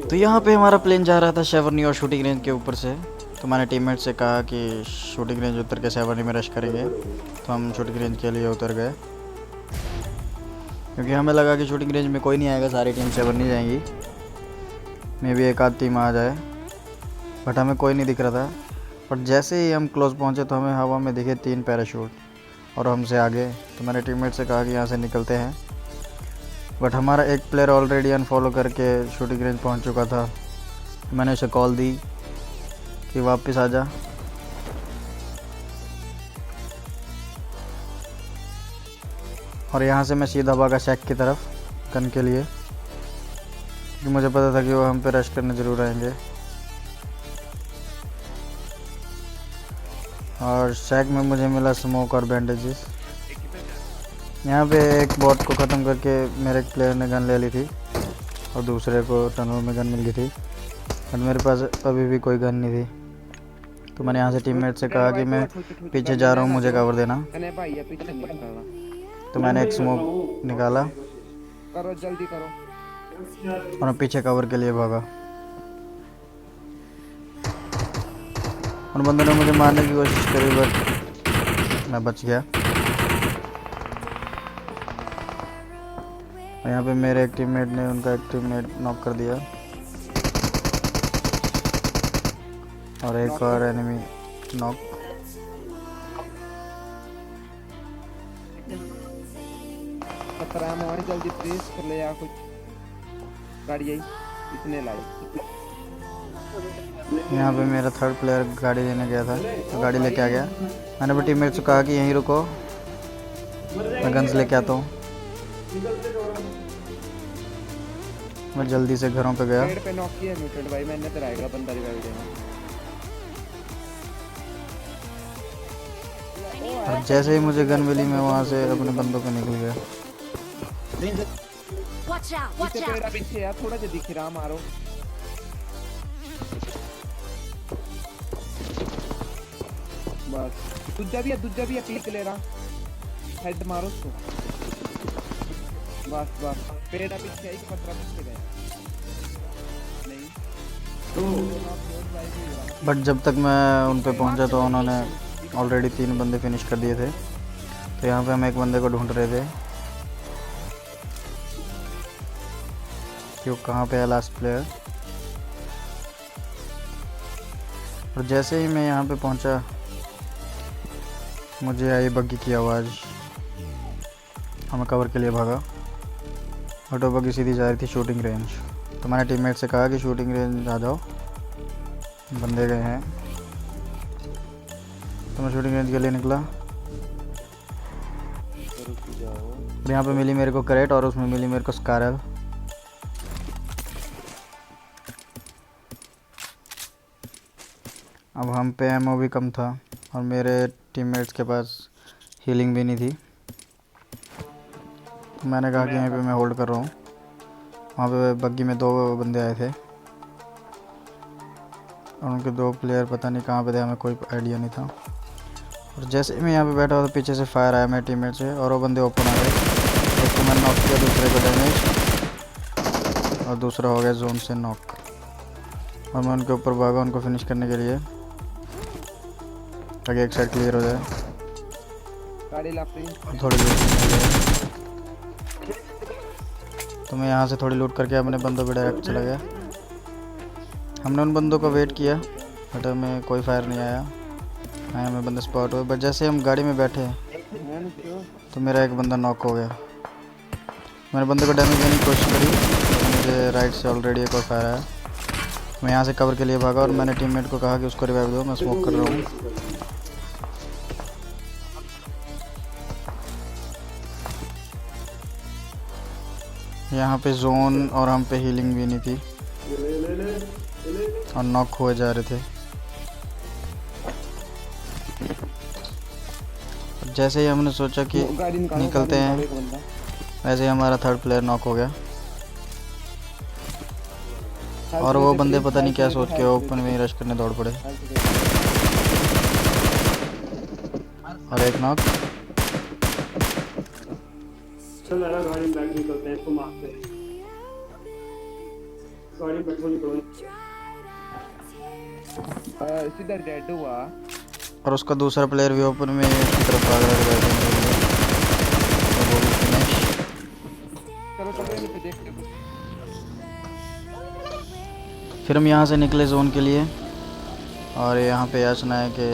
तो यहाँ पे हमारा प्लेन जा रहा था शेवरनी और शूटिंग रेंज के ऊपर से। तो मैंने टीममेट से कहा कि शूटिंग रेंज उतर के शेवरनी में रश करेंगे, तो हम शूटिंग रेंज के लिए उतर गए, क्योंकि हमें लगा कि शूटिंग रेंज में कोई नहीं आएगा, सारी टीम शेवरनी जाएंगी, मे भी एक आध टीम आ जाए। बट हमें कोई नहीं दिख रहा था। बट जैसे ही हम क्लोज पहुँचे तो हमें हवा में दिखे 3 पैराशूट और हमसे आगे। तो मैंने टीममेट से कहा कि यहाँ से निकलते हैं। बट हमारा एक प्लेयर ऑलरेडी अनफॉलो करके शूटिंग रेंज पहुँच चुका था। मैंने उसे कॉल दी कि वापस आ जा। और यहाँ से मैं सीधा भागा शैक की तरफ गन के लिए, क्योंकि मुझे पता था कि वो हम पे रश करने ज़रूर आएंगे। और शैक में मुझे मिला स्मोक और बैंडेजेस। यहाँ पे एक बॉट को ख़त्म करके मेरे एक प्लेयर ने गन ले ली थी और दूसरे को टनल में गन मिल गई थी, बट मेरे पास अभी भी कोई गन नहीं थी। तो मैंने यहाँ से टीममेट से कहा कि मैं पीछे जा रहा हूँ, मुझे कवर देना। तो मैंने एक स्मोक निकाला करो जल्दी करो और मैं पीछे कवर के लिए भागा। उन बंदों ने मुझे मारने की कोशिश करी, बट मैं बच गया। और यहाँ पे मेरे एक टीममेट ने उनका एक टीममेट नॉक कर दिया और एक और एनिमी नॉक। खतरा मोहन जल्दी प्लीज कर ले यार, कुछ गाड़ी आई इतने लाई। यहाँ पे मेरा थर्ड प्लेयर गाड़ी लेने गया था, तो गाड़ी लेके आ गया। मैंने अपने टीममेट से कहा कि यहीं रुको, मैं गन्स लेके आता हूँ। मैं जल्दी से घरों पे गया। पेड़ पे नॉक किया म्यूटेड भाई, मैंने तेरा आएगा बंदा रिवाइव देना। और जैसे ही मुझे गन मिली मैं वहाँ से अपने बंदों पे निकल गया। पीछे पेड़ पीछे यार, थोड़ा जल्दी खिरा मारो। बस दूजा भी है पीक ले रहा, हेड मारो उसको। बस पेड़ पीछे आई, पत्थर पीछे गए नहीं। बट जब तक मैं उन पे पहुंचा तो उन्होंने ऑलरेडी 3 बंदे फिनिश कर दिए थे। तो यहाँ पे हम एक बंदे को ढूंढ रहे थे कि वो कहाँ पे है लास्ट प्लेयर। और जैसे ही मैं यहाँ पे पहुंचा मुझे आई बग्गी की आवाज़। हमें कवर के लिए भागा और वो बग्गी सीधी जा रही थी शूटिंग रेंज। तो मैंने टीममेट से कहा कि शूटिंग रेंज आ जाओ, बंदे गए हैं। तो मैं शूटिंग रेंज के लिए निकला और यहाँ पे मिली मेरे को करेट और उसमें मिली मेरे को स्कारल। अब हम पे एमओ भी कम था और मेरे टीममेट्स के पास हीलिंग भी नहीं थी। तो मैंने कहा कि यहीं पे मैं होल्ड कर रहा हूँ। वहाँ पे बग्गी में 2 बंदे आए थे और उनके 2 प्लेयर पता नहीं कहाँ पे थे, हमें कोई आइडिया नहीं था। और जैसे ही मैं यहाँ पे बैठा हुआ तो पीछे से फायर आया मेरे टीममेट से और वो बंदे ओपन आ गए। एक को मैंने नॉक किया, दूसरे को डैमेज और दूसरा हो गया जोन से नॉक। और मैं उनके ऊपर भागा उनको फिनिश करने के लिए, ताकि एक साइड क्लियर हो जाए। गाड़ी लापी थोड़ी लूट, तो मैं यहाँ से थोड़ी लूट करके अपने बंदों पे डायरेक्ट चला गया। हमने उन बंदों का वेट किया बट हमें कोई फायर नहीं आया, ना हमें बंदे स्पॉट हुए। बट जैसे हम गाड़ी में बैठे तो मेरा एक बंदा नॉक हो गया। मैंने बंदे को डैमेज देने की कोशिश करी तो मुझे राइट से ऑलरेडी एक और फायर आया। मैं यहाँ से कवर के लिए भागा और मैंने टीममेट को कहा कि उसको रिवाइव दो, मैं स्मोक कर रहा हूँ। यहाँ पे जोन और हम पे हीलिंग भी नहीं थी और नॉक हुए जा रहे थे। जैसे ही हमने सोचा कि निकलते हैं, वैसे ही हमारा थर्ड प्लेयर नॉक हो गया। और वो बंदे पता नहीं क्या सोच के ओपन में ही रश करने दौड़ पड़े। और एक नॉक। चल गाड़ी बैक निकलते हैं, इसको मारते हैं। सीधा डेड हुआ। और उसका दूसरा प्लेयर भी ओपन में की तरफ भाग रहा है बैटिंग के लिए। और वो भी फिनिश। चलो चलो यहाँ पे देखते कुछ। फिर हम यहाँ से निकले जोन के लिए और यहाँ पे याचना है कि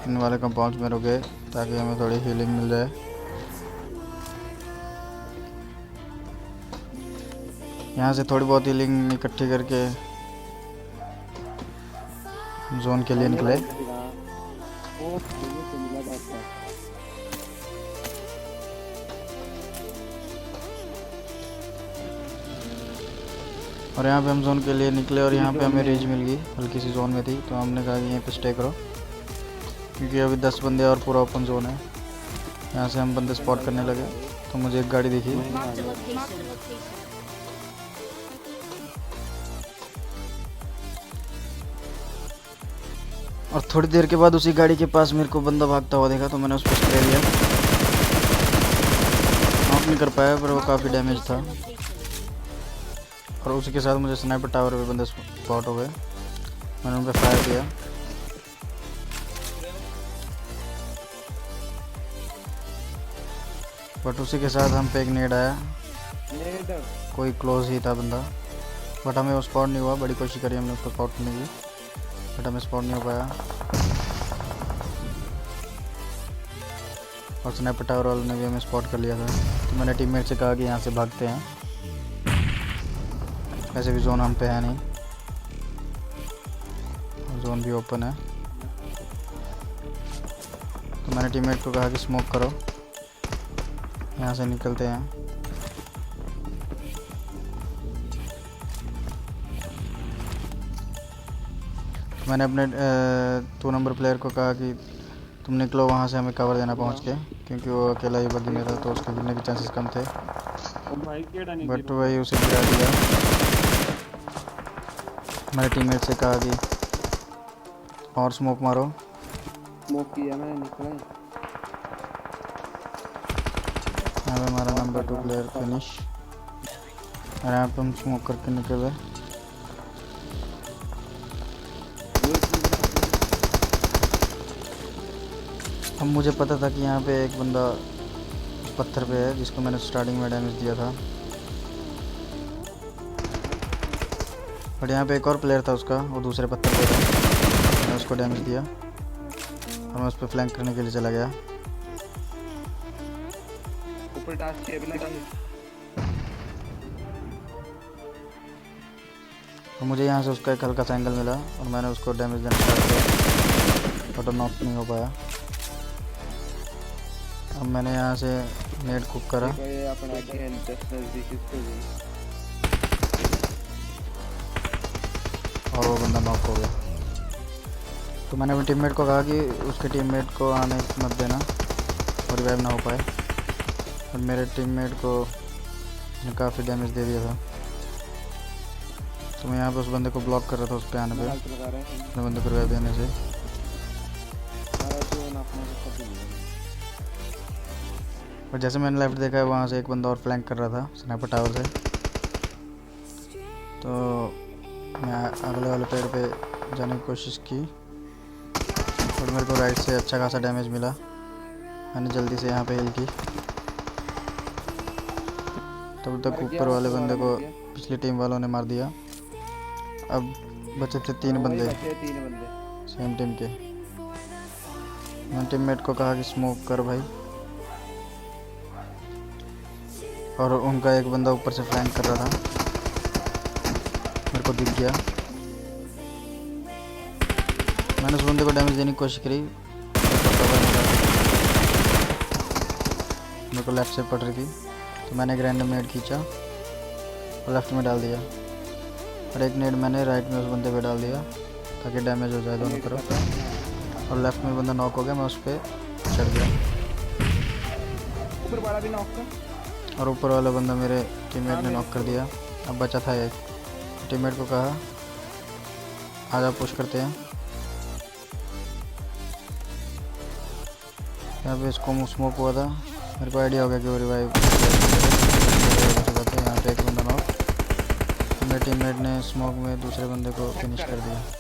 इन वाले कंपाउंड्स में रुके ताकि हमें थोड़ी हीलिंग मिल जाए। यहाँ से थोड़ी बहुत हीलिंग इकट्ठी करके जोन के लिए निकले। ओ मुझे तो मिला बात। और यहाँ पे हम जोन के लिए निकले और यहाँ पे हमें रेंज मिल गई, हल्की सी जोन में थी तो हमने कहा कि यहीं पे स्टे करो क्योंकि अभी 10 बंदे और पूरा ओपन जोन है। यहाँ से हम बंदे स्पॉट करने लगे तो मुझे एक गाड़ी दिखी। और थोड़ी देर के बाद उसी गाड़ी के पास मेरे को बंदा भागता हुआ देखा तो मैंने उस पर स्प्रे दिया। नॉक नहीं कर पाया पर वो काफ़ी डैमेज था। और उसी के साथ मुझे स्नाइपर टावर पे बंदे स्पॉट हो गए। मैंने उन पर फायर किया। बट उसी के साथ हम पे एक नेड आया। कोई क्लोज ही था बंदा बट हमें वो स्पॉट नहीं हुआ। बड़ी कोशिश करी हमने उसको स्पॉट करने की बट हमें स्पॉट नहीं हो पाया। और स्नाइपर टावर वालों ने भी हमें स्पॉट कर लिया था तो मैंने टीममेट से कहा कि यहाँ से भागते हैं, ऐसे भी जोन हम पे है नहीं, जोन भी ओपन है। तो मैंने टीममेट को कहा कि स्मोक करो, यहाँ से निकलते हैं। तो मैंने अपने 2 नंबर प्लेयर को कहा कि तुम निकलो वहाँ से, हमें कवर देना पहुँच के, क्योंकि वो अकेला ही बग्गी में था तो उसके गिरने के चांसेस कम थे। बट वही उसे गिरा दिया। मैंने टीममेट से कहा कि और स्मोक मारो। स्मोक किया मैंने, निकला। यहाँ पे हमारा नंबर 2 प्लेयर फिनिश। और यहाँ पे हम स्मोक करके निकले। अब मुझे पता था कि यहाँ पे एक बंदा पत्थर पे है जिसको मैंने स्टार्टिंग में डैमेज दिया था। बट यहाँ पे एक और प्लेयर था उसका, वो दूसरे पत्थर पे था। मैंने उसको डैमेज दिया और मैं उस पर फ्लैंक करने के लिए चला गया। ऊपर टास्क के बिना और मुझे यहाँ से उसका एक हल्का सा एंगल मिला और मैंने उसको डैमेज देना स्टार्ट किया बट नॉक नहीं हो पाया। अब मैंने यहाँ से नेट कुक करा और वो बंदा नॉक हो गया। तो मैंने अपने टीममेट को कहा कि उसके टीममेट को आने मत देना और रिवाइव ना हो पाए। और मेरे टीममेट को ने काफ़ी डैमेज दे दिया था तो मैं यहाँ पे उस बंदे को ब्लॉक कर रहा था उस पे आने पे, अपने बंदे को रिवाइव देने से। और जैसे मैंने लेफ्ट देखा है वहाँ से एक बंदा और फ्लैंक कर रहा था स्नाइपर टावर से। तो मैं अगले वाले पेड़ पे जाने की कोशिश की और मेरे को राइट से अच्छा खासा डैमेज मिला। मैंने जल्दी से यहाँ पे हिल की। तब तक ऊपर वाले बंदे को पिछली टीम वालों ने मार दिया। अब बचे थे 3 बंदे सेम टीम के। मैंने टीममेट को कहा कि स्मोक कर भाई, और उनका एक बंदा ऊपर से फ्लैंक कर रहा था, मेरे को दिख गया। मैंने उस बंदे को डैमेज देने की कोशिश करी, मेरे को लेफ्ट से पड़ रही थी तो मैंने एक रैंडम नेट खींचा और लेफ्ट में डाल दिया और एक नेट मैंने राइट में उस बंदे पे डाल दिया ताकि डैमेज हो जाए दोनों तरफ। और लेफ्ट में बंदा नॉक हो गया, मैं उस पर चढ़ गया। ऊपर वाला भी नॉक था और ऊपर वाला बंदा मेरे टीममेट ने नॉक कर दिया। अब बचा था एक। टीममेट को कहा आजा पुश करते हैं। यहाँ पे इसको स्मोक हुआ था, मेरे को आइडिया हो गया कि वो रिवाइव यहाँ पे एक बंदा नॉक। मेरे टीममेट ने स्मोक में दूसरे बंदे को चेक फिनिश कर कर दिया।